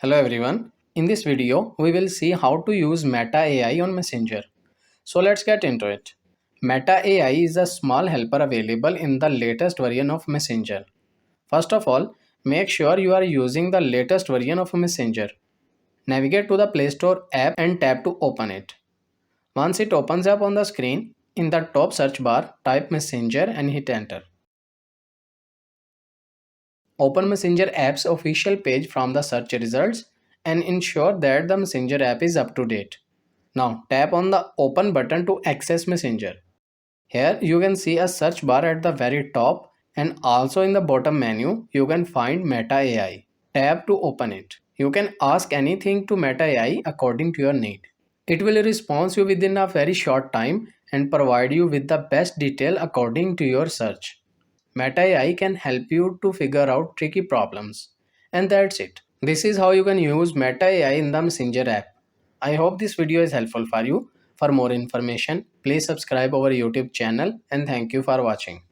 Hello everyone. In this video, we will see how to use Meta AI on Messenger. So let's get into it. Meta AI is a small helper available in the latest version of Messenger. First of all, make sure you are using the latest version of Messenger. Navigate to the Play Store app and tap to open it. Once it opens up on the screen, in the top search bar, type Messenger and hit enter. Open Messenger app's official page from the search results and ensure that the Messenger app is up to date. Now tap on the open button to access Messenger. Here you can see a search bar at the very top, and also in the bottom menu you can find Meta AI. Tap to open it. You can ask anything to Meta AI according to your need. It will respond you within a very short time and provide you with the best detail according to your search. Meta AI can help you to figure out tricky problems. And that's it. This is how you can use Meta AI in the Messenger app. I hope this video is helpful for you. For more information, please subscribe our YouTube channel and thank you for watching.